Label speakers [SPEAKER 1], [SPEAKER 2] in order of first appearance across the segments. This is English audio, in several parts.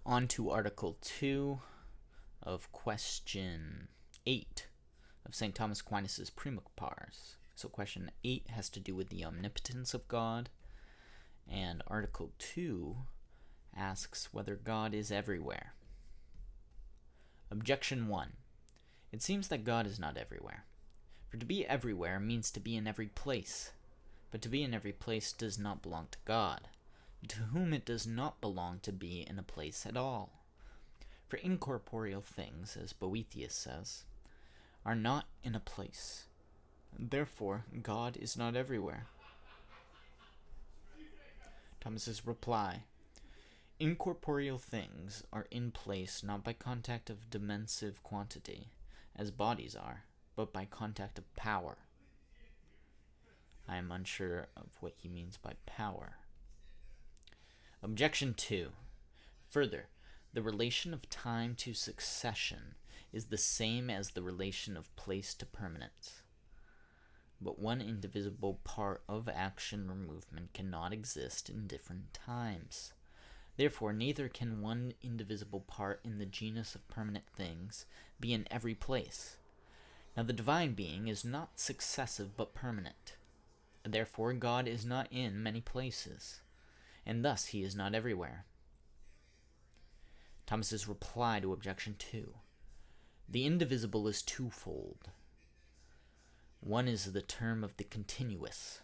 [SPEAKER 1] On to Article 2 of Question 8 of St. Thomas Aquinas' Prima Pars. So Question 8 has to do with the omnipotence of God, and Article 2 asks whether God is everywhere. Objection 1. It seems that God is not everywhere. For to be everywhere means to be in every place, but to be in every place does not belong to God, to whom it does not belong to be in a place at all. For incorporeal things, as Boethius says, are not in a place. Therefore, God is not everywhere. Thomas's reply: incorporeal things are in place not by contact of dimensive quantity, as bodies are, but by contact of power. I am unsure of what he means by power. Objection 2. Further, the relation of time to succession is the same as the relation of place to permanence. But one indivisible part of action or movement cannot exist in different times. Therefore, neither can one indivisible part in the genus of permanent things be in every place. Now the divine being is not successive but permanent. Therefore, God is not in many places, and thus he is not everywhere. Thomas's reply to Objection 2. The indivisible is twofold. One is the term of the continuous,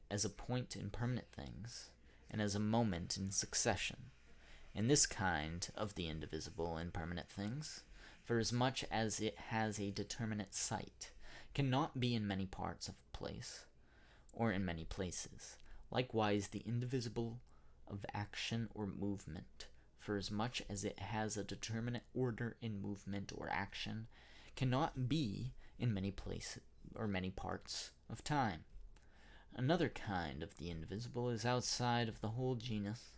[SPEAKER 1] as a point in permanent things, and as a moment in succession. And this kind of the indivisible in permanent things, for as much as it has a determinate site, cannot be in many parts of place, or in many places. Likewise, the indivisible of action or movement, for as much as it has a determinate order in movement or action, cannot be in many places or many parts of time. Another kind of the indivisible is outside of the whole genus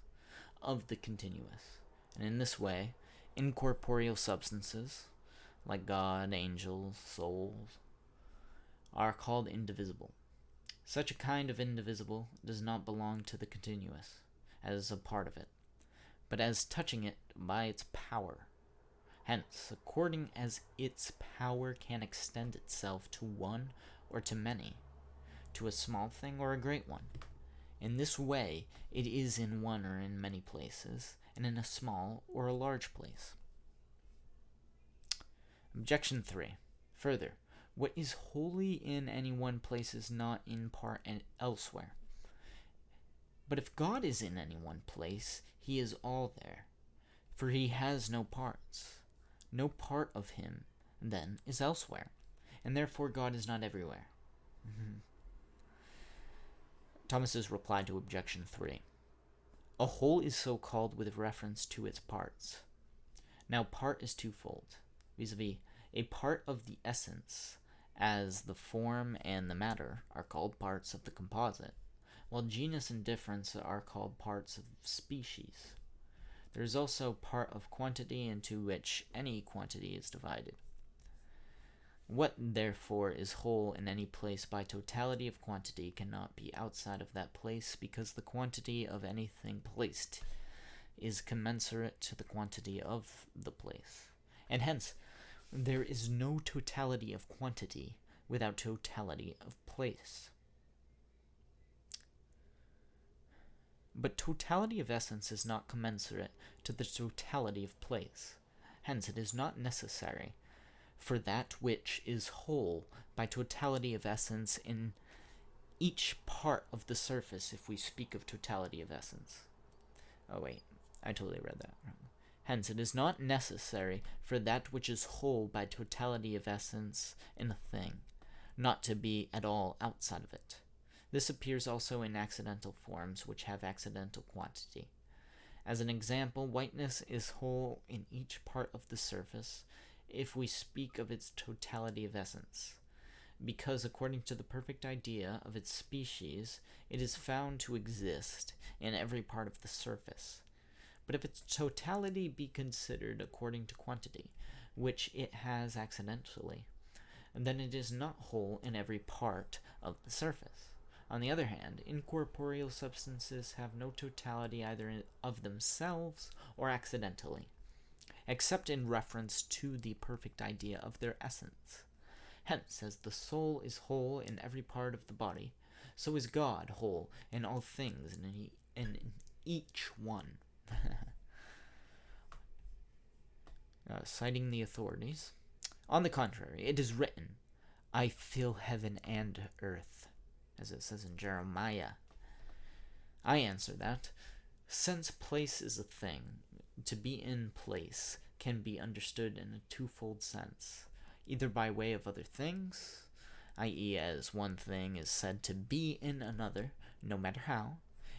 [SPEAKER 1] of the continuous, and in this way, incorporeal substances, like God, angels, souls, are called indivisible. Such a kind of indivisible does not belong to the continuous, as a part of it, but as touching it by its power. Hence, according as its power can extend itself to one or to many, to a small thing or a great one. In this way, it is in one or in many places, and in a small or a large place. Objection 3. Further, what is wholly in any one place is not in part and elsewhere. But if God is in any one place, he is all there, for he has no parts. No part of him, then, is elsewhere, and therefore God is not everywhere. Thomas's reply to Objection 3. A whole is so called with reference to its parts. Now, part is twofold, viz., a part of the essence, as the form and the matter are called parts of the composite, while genus and difference are called parts of species. There is also part of quantity into which any quantity is divided. What, therefore, is whole in any place by totality of quantity cannot be outside of that place, because the quantity of anything placed is commensurate to the quantity of the place. And hence, there is no totality of quantity without totality of place. But totality of essence is not commensurate to the totality of place. Hence, it is not necessary for that which is whole by totality of essence in each part of the surface, if we speak of totality of essence. Oh wait, I totally read that wrong. Hence, it is not necessary for that which is whole by totality of essence in a thing, not to be at all outside of it. This appears also in accidental forms which have accidental quantity. As an example, whiteness is whole in each part of the surface if we speak of its totality of essence, because according to the perfect idea of its species, it is found to exist in every part of the surface. But if its totality be considered according to quantity, which it has accidentally, then it is not whole in every part of the surface, On the other hand, incorporeal substances have no totality either of themselves or accidentally, except in reference to the perfect idea of their essence. Hence, as the soul is whole in every part of the body, so is God whole in all things and in each one. Citing the authorities. On the contrary, it is written, I fill heaven and earth, as it says in Jeremiah. I answer that, since place is a thing, to be in place can be understood in a twofold sense, either by way of other things, i.e. as one thing is said to be in another, no matter how,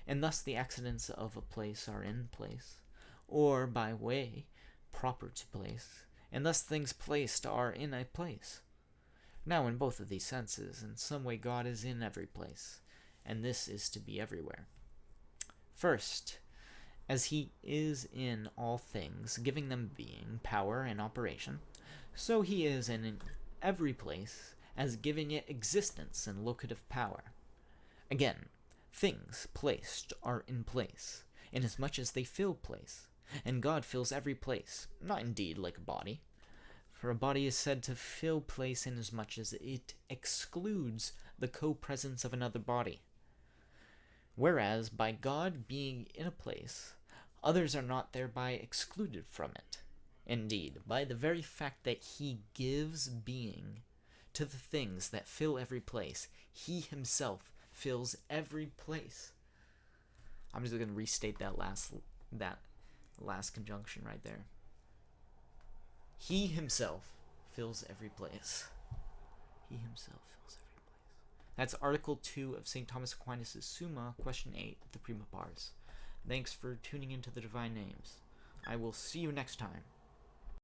[SPEAKER 1] and thus the accidents of a place are in place, or by way proper to place, and thus things placed are in a place. Now, in both of these senses, in some way God is in every place, and this is to be everywhere. First, as he is in all things, giving them being, power, and operation, so he is in every place, as giving it existence and locative power. Again, things placed are in place, inasmuch as they fill place, and God fills every place, not indeed like a body. For a body is said to fill place inasmuch as it excludes the co-presence of another body. Whereas, by God being in a place, others are not thereby excluded from it. Indeed, by the very fact that he gives being to the things that fill every place, he himself fills every place. I'm just going to restate that last conjunction right there. He himself fills every place. He himself fills every place. That's Article 2 of St. Thomas Aquinas' Summa, Question 8 of the Prima Pars. Thanks for tuning into the Divine Names. I will see you next time.